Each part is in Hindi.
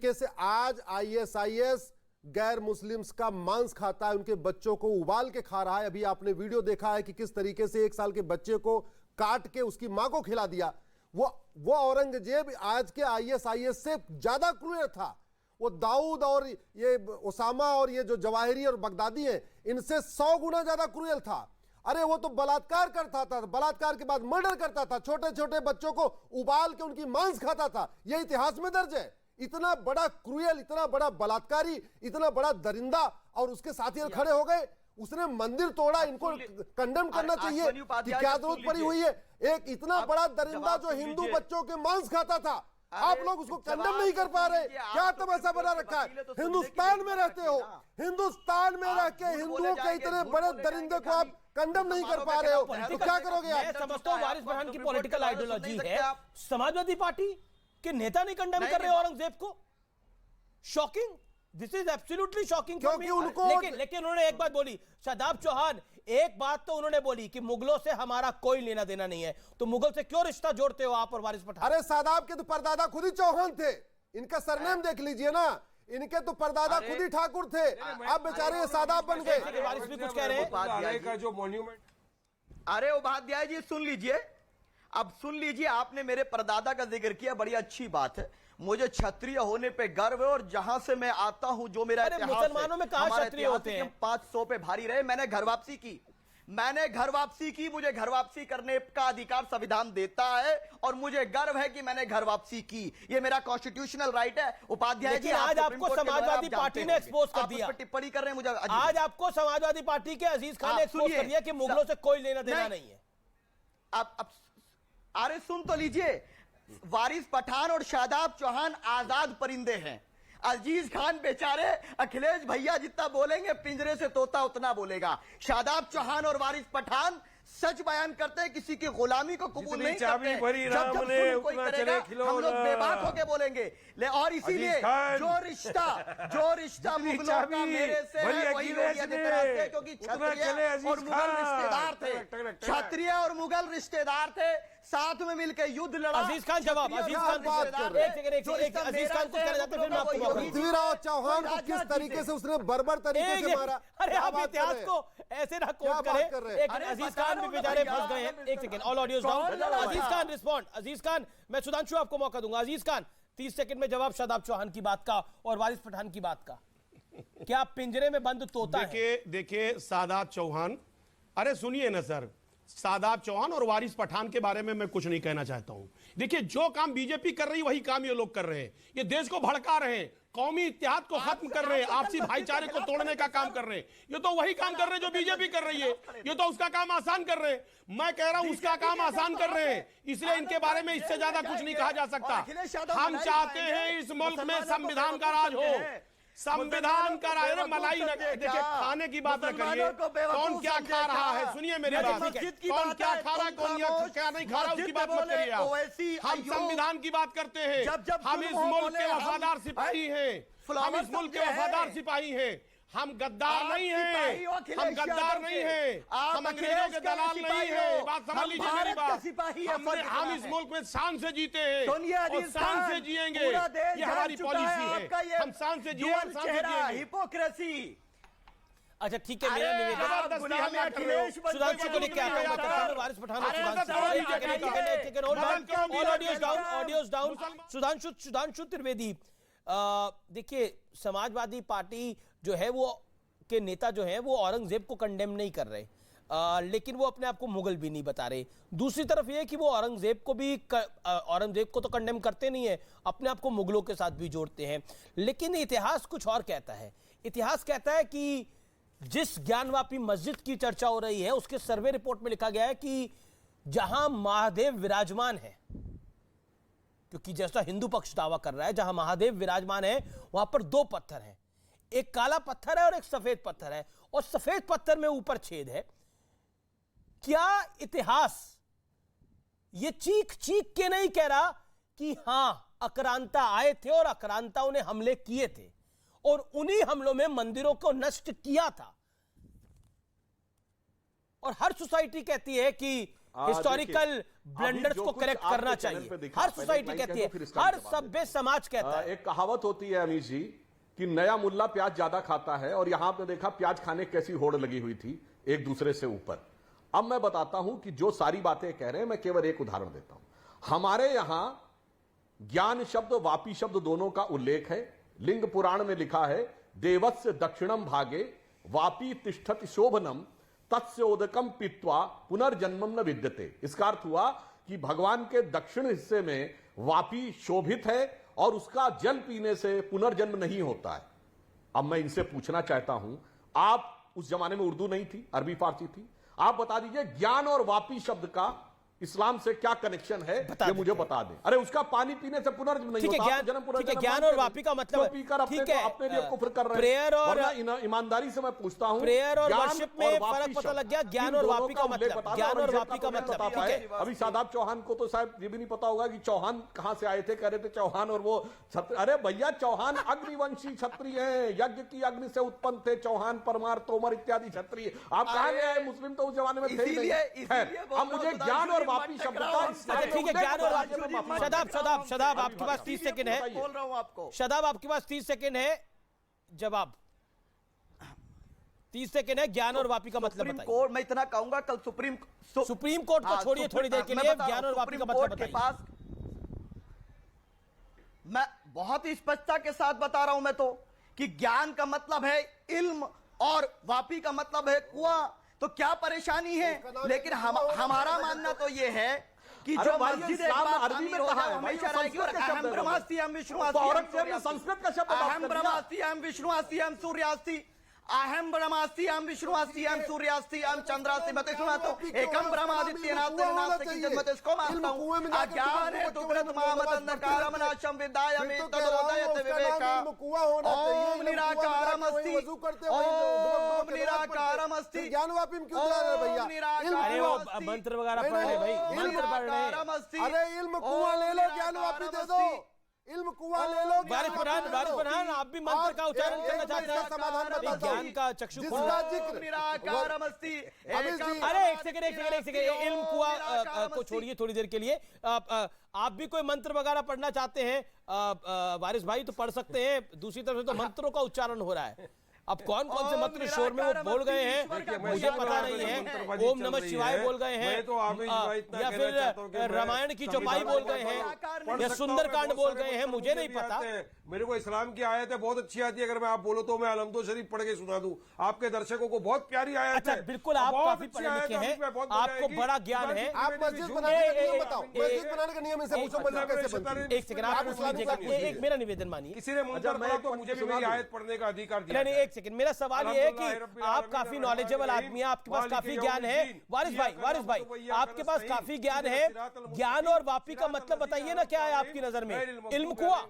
तरीके से आज आईएसआईएस गैर मुस्लिम्स का मांस खाता है, उनके बच्चों को उबाल के खा रहा है। अभी आपने वीडियो देखा है कि किस तरीके से 1 साल के बच्चे को काट के उसकी मां को खिला दिया। वो औरंगजेब आज के आईएसआईएस से ज्यादा क्रूर था। वो दाऊद और ये ओसामा और ये जो जवाहिरी और बगदादी हैं, इनसे 100 गुना ज्यादा क्रूर था। अरे वो तो बलात्कार करता था, बलात्कार के बाद मर्डर करता था, छोटे छोटे बच्चों को उबाल के उनकी मांस खाता था। यह इतिहास में दर्ज है। इतना बड़ा क्रूएल, इतना बड़ा बलात्कारी, इतना बड़ा दरिंदा, और उसके साथी खड़े हो गए। उसने मंदिर तोड़ा, इनको कंडेम करना चाहिए कि क्या जरूरत पड़ी हुई है। एक इतना बड़ा दरिंदा जो हिंदू बच्चों के मांस खाता था, आप लोग उसको कंडेम नहीं कर पा रहे। क्या तमाशा बना रखा है? हिंदुस्तान में रहते हो, हिंदुस्तान में रह के हिंदुओं के इतने बड़े दरिंदे को आप कंडेम नहीं कर पा रहे हो, तो क्या करोगे आप? मैं समझता हूं वारिस पठान की पॉलिटिकल आइडियोलॉजी है। समाजवादी पार्टी के नेता नहीं कंडेम कर रहे औरंगजेब को। Shocking, this is absolutely shocking. क्योंकि उनको लेकिन उन्होंने एक बात बोली, शादाब चौहान, एक बात तो उन्होंने बोली कि मुगलों से हमारा कोई लेना देना नहीं है। तो मुगल से क्यों रिश्ता जोड़ते हो आप और वारिस पठान? अरे सादाब के तो परदादा खुद ही चौहान थे। इनका सरनेम देख लीजिए ना, इनके तो परदादा खुद ही ठाकुर थे। अब बेचारे ये सादाब बन गए। वारिस भी कुछ कह रहे हैं का जो मॉन्यूमेंट। अरे उपाध्याय जी सुन लीजिए, अब सुन लीजिए। आपने मेरे परदादा का जिक्र किया, बड़ी अच्छी बात है। मुझे क्षत्रिय होने पे गर्व है, और जहां से मैं आता हूं, जो मेरा इतिहास है, मुसलमानों में कहां क्षत्रिय होते हैं? 500 पे भारी रहे। मैंने घर वापसी की, मुझे घर वापसी करने का अधिकार संविधान देता है, और मुझे गर्व है कि मैंने घर वापसी की। ये मेरा कॉन्स्टिट्यूशनल राइट है। उपाध्याय जी, आज आपको समाजवादी पार्टी ने एक्सपोज कर दिया, टिप्पणी कर रहे हैं मुझे। आज आपको समाजवादी पार्टी के अजीज खान ने एक्सपोज कर दिया कि मुगलों से कोई लेना देना नहीं है। अब अरे सुन तो लीजिए, वारिस पठान और शादाब चौहान आजाद परिंदे हैं। अजीज खान बेचारे अखिलेश भैया जितना बोलेंगे, पिंजरे से तोता उतना बोलेगा। शादाब चौहान और वारिस पठान सच बयान करते हैं, किसी की गुलामी को कबूल नहीं करते। जब जुल्म कोई करेगा, हम लोग बेबाक होके बोलेंगे। और इसीलिए जो रिश्ता मुगलों का मेरे से है, वही लोग से, क्योंकि क्षत्रिय और मुगल रिश्तेदार थे। क्षत्रिय और मुगल रिश्तेदार थे, साथ में मिलकर युद्ध लड़ा। अजीज खान जवाब, अजीज खान बात कर रहे हैं। अजीज खान को कहना जाते, फिर मैं आपको पृथ्वीराज चौहान को किस तरीके से उसने बर्बर तरीके से मारा। अरे आप इतिहास को ऐसे ना कोट करें। एक अजीज खान भी बेचारे फंस गए हैं। एक सेकंड, ऑल ऑडियोज डाउन। अजीज खान रिस्पॉन्ड। अजीज खान, मैं सुधांशु आपको मौका दूंगा। अजीज खान 30 सेकंड में जवाब शादाब चौहान की बात का और वारिस पठान की बात का। क्या पिंजरे में बंद तोता है? देखिए सादाब चौहान, अरे सुनिए ना सर, सादाब चौहान और वारिस पठान के बारे में मैं कुछ नहीं कहना चाहता हूं। देखिए जो काम बीजेपी कर रही है वही काम ये लोग कर रहे हैं। ये देश को भड़का रहे हैं, कौमी इत्तेहाद को खत्म कर रहे हैं, आपसी भाईचारे को तोड़ने का काम कर रहे हैं। ये तो वही काम कर रहे हैं जो बीजेपी कर रही है। ये तो उसका काम आसान कर रहे हैं। मैं कह रहा हूं उसका काम आसान कर रहे हैं, इसलिए इनके बारे में इससे ज्यादा कुछ नहीं कहा जा सकता। हम चाहते हैं इस मुल्क में संविधान का राज हो, संविधान का राज। मलाई देखिए, खाने की बात न करिए, कौन क्या खा रहा है, सुनिए मेरी बात। कौन क्या खा रहा है, कौन क्या नहीं खा रहा, उसकी बात मत करिए आप। हम संविधान की बात करते हैं। हम इस मुल्क के वफादार सिपाही हैं, हम इस मुल्क के वफादार सिपाही हैं। हम गद्दार नहीं हैं, हम गद्दार नहीं हैं, हम अंग्रेजों के दलाल नहीं हैं। बात समझ लीजिए मेरी बात। हम इस मुल्क में शान से जीते हैं और शान से जिएंगे। ये हमारी पॉलिसी है। हम शान से जिए, शान से जिएंगे। हिपोक्रेसी। अच्छा ठीक है, मेरा निवेदन सुधांशु को लेकर आता हूं। वारिस पठान ऑडियोज डाउन। सुधांशु त्रिवेदी, देखिए समाजवादी पार्टी जो है वो के नेता जो है वो औरंगजेब को कंडेम नहीं कर रहे, लेकिन वो अपने आप को मुगल भी नहीं बता रहे। दूसरी तरफ ये कि वो औरंगजेब को तो कंडेम करते नहीं है, अपने आप को मुगलों के साथ भी जोड़ते हैं। लेकिन इतिहास कुछ और कहता है। इतिहास कहता है कि जिस ज्ञानवापी मस्जिद की चर्चा हो रही है, उसके सर्वे रिपोर्ट में लिखा गया है कि जहां महादेव विराजमान है, क्योंकि जैसा हिंदू पक्ष दावा कर रहा है, जहां महादेव विराजमान है वहां पर 2 पत्थर हैं, एक काला पत्थर है और एक सफेद पत्थर है, और सफेद पत्थर में ऊपर छेद है। क्या इतिहास ये चीख चीख के नहीं कह रहा कि हां आक्रांता आए थे और आक्रांताओं ने हमले किए थे और उन्हीं हमलों में मंदिरों को नष्ट किया था? और हर सोसाइटी कहती है कि हिस्टोरिकल देखिए, ब्लंडर्स अभी जो को कुछ करेक्ट आपके करना चैनल चाहिए। पे दिखा, हर पहले सोसाइटी लाइन कहती कह दो, फिर है, इसका हर जवाब दें। सभ्य समाज कहता है। एक कहावत होती है अमीश जी कि नया मुल्ला प्याज ज्यादा खाता है, और यहां पे देखा प्याज खाने की कैसी होड़ लगी हुई थी एक दूसरे से ऊपर। अब मैं बताता हूं कि जो सारी बातें कह रहे हैं, मैं केवल एक उदाहरण देता हूं। हमारे यहां ज्ञान शब्द वापी शब्द दोनों का उल्लेख है। लिंग पुराण में लिखा है, देवस्य दक्षिणम भागे वापी तिष्ठति शोभनम तत्स्योदकम पीत्वा पुनर्जन्मम न विद्यते। इसका अर्थ हुआ कि भगवान के दक्षिण हिस्से में वापी शोभित है और उसका जल पीने से पुनर्जन्म नहीं होता है। अब मैं इनसे पूछना चाहता हूं, आप उस जमाने में उर्दू नहीं थी, अरबी फारसी थी, आप बता दीजिए ज्ञान और वापी शब्द का इस्लाम से क्या कनेक्शन है, ये मुझे बता दें। अरे उसका पानी पीने से पुनर्जन्म नहीं ठीक है, होता। ज्ञान, आप जन्म ठीक है, पुनर्जन्म ज्ञान मानते और नहीं। वापी का मतलब तो पीकर अपने ठीक को है, अपने लिए कुफ्र कर रहे प्रेयर हैं। और वरना ईमानदारी से मैं पूछता हूं, प्रेयर और ज्ञान वर्शिप में और वापी फर्क पता शब्द, लग गया। ज्ञान इन और दोनों वापी का उल्लेख मतलब, बता दो, ज्ञान और औरंगजेब वापी का तो मतलब, बता ठीक पाए। है। अभी शादाब चौहान को तो शायद ये भी नहीं पता होगा कि चौहान कहां से आए थे। कह रहे थे चौहान और वो अरे भैया, चौहान अग्निवंशी क्षत्रिय हैं, यज्ञ की अग्नि से उत्पन्न थे चौहान, परमार, तोमर इत्यादि क्षत्रिय। आप कहां गए आए? मुस्लिम तो उस जमाने में थे ही नहीं। अब मुझे ज्ञान और वापी शब्द का, ठीक है, ज्ञान और वापी। शदाब आपके पास 30 सेकंड है। बोल रहा हूं आपको। शदाब आपके पास 30 सेकंड है, जवाब 30 सेकंड है। ज्ञान और वापी का मतलब सुप्रीम बताइए। कोर्ट, मैं इतना कहूंगा कल सुप्रीम कोर्ट को छोड़िए थोड़ी देर के लिए, ज्ञान और वापी का मतलब के बताइए। पास मैं बहुत ही स्पष्टता के साथ बता रहा हूं मैं तो कि ज्ञान का मतलब है इल्म और वापी का मतलब है कुआं। तो क्या परेशानी है? लेकिन हमारा मानना तो ये है कि अरे जो भाई, मस्जिद एक इस्लाम में बार अरबी में अमीर हो कहा जाए है, भाई, हमेशा वो रहेगी। और संस्कृत का शब्द अहम है। ब्रह्मास्ति अहम विष्णुवास्ति तो अहम औरंगजेब ने सूर्यास्ति। संस्कृत का शब्द बात अहम कर दिया। ब्रह्मास्ति अहम विष्णुवास्ति अहम सूर्यास्ति। अहम ब्रह्मास्ति अहम विष्णुवास्ति अहम सूर्यास्ति अहम चंद्रास्ति। मैं तो सुना तो एकम ब्रह्मादित्यनाथ नास्ति किंचित्। मैं इसको मानता हूं। अज्ञान है तुग्रत मामत अंधकारम नाशम विद्यामि तदोदयत विवेका। ओम निराकारम अस्ति, ओम निराकारम अस्ति, ज्ञान वापी में क्यों दिला रहे भैया? ओम निराकारम अरे वो अस्ति, मंत्र वगैरह पढ़ रहे भाई, ओम मंत्र पढ़ रहे हैं। निराकारम अस्ति। अरे इल्म कुआं ले लो, ज्ञान वापी दे दो। इल्म कुआं ले लो, वारिस पठान, आप भी मंत्र का उच्चारण करना चाहते हैं? समाधान अरे बताता ज्ञान हूं। का चक्षु जिसका खोलो। जिक्र निराकारम अस्ति। अरे एक सेकंड, इल्म कुआं को छोड़िए थोड़ी देर के लिए। आप भी कोई मंत्र वगैरह पढ़ना चाहते हैं वारिस भाई तो पढ़ सकते हैं। दूसरी तरफ से तो मंत्रों का उच्चारण हो रहा है। अब कौन कौन से मंत्र शोर में वो बोल गए हैं मुझे पता नहीं है। ओम नमः शिवाय बोल गए हैं, या फिर रामायण की चौपाई बोल गए हैं, या सुंदरकांड बोल गए हैं, मुझे नहीं पता। मेरे को इस्लाम की आयतें बहुत अच्छी आती है। अगर मैं आप बोलो तो मैं अलहम्दो शरीफ पढ़ के सुना दूं आपके दर्शकों को। बहुत प्यारी आयत अच्छा, है। बिल्कुल, आप काफी पढ़े लिखे हैं, आपको बड़ा ज्ञान है। आप मस्जिद बनाने का नियम बताओ। मस्जिद बनाने का नियम इनसे पूछो, मस्जिद कैसे बनती है? एक सेकंड, आप सुन लीजिएगा। एक मेरा निवेदन मानिए। किसी ने मंत्र पढ़ा तो मुझे भी मेरी आयत पढ़ने का अधिकार दिया। नहीं, एक सेकंड, मेरा सवाल ये है कि आप काफी नॉलेजेबल आदमी हैं, आपके पास काफी ज्ञान है। वारिस भाई आपके पास काफी ज्ञान है। ज्ञान और वापी का मतलब बताइए ना, क्या है आपकी नजर में? इल्म कुआं।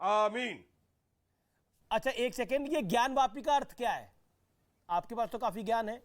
आमीन। अच्छा एक सेकंड, ये ज्ञान वापी का अर्थ क्या है? आपके पास तो काफी ज्ञान है।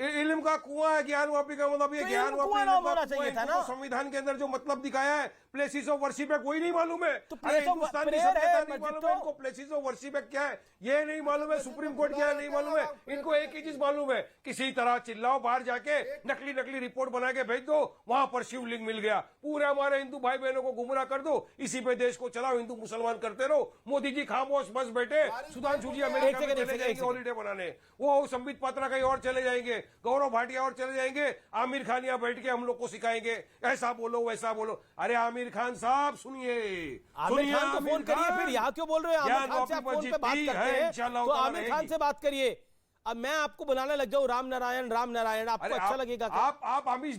इल्म का कुआं है, ज्ञान वापी का मतलब ये तो ज्ञान इल्म वापी कुआं नाम होना चाहिए था ना। संविधान के अंदर जो मतलब दिखाया है प्लेसेस ऑफ वर्शिप है, कोई नहीं मालूम है। तो अरे प्लेस ऑफ हिंदुस्तानी प्रेयर सभ्यता है, नहीं मस्जिद मालूम तो- है इनको। प्लेसेस ऑफ वर्शिप है क्या है ये नहीं मालूम है। सुप्रीम कोर्ट क्या है नहीं मालूम है इनको। एक ही चीज मालूम है, किसी तरह चिल्लाओ, बाहर जाके नकली रिपोर्ट बना के भेज दो, वहां पर शिवलिंग मिल गया। पूरे हमारे हिंदू भाई बहनों को गुमराह कर दो, इसी पे देश को चलाओ, हिंदू मुसलमान करते रहो। मोदी जी खामोश बस बैठे, सुधांशु जी अमेरिका में चले जाएंगे हॉलीडे बनाने, वो संबित पात्रा कहीं और चले जाएंगे, गौरव भाटिया और चले जाएंगे, आमिर खान यहाँ बैठ के हम लोग को सिखाएंगे ऐसा बोलो वैसा बोलो। अरे आमिर खान साहब सुनिए, आमिर खान को फोन करिए, फिर यहाँ क्यों बोल रहे हैं? आमिर खान से आप फोन पे बात करते हैं तो आमिर खान से बात करिए। अब मैं आपको बुलाने लग जाऊं राम नारायण, आपको अच्छा लगेगा? आप आमिर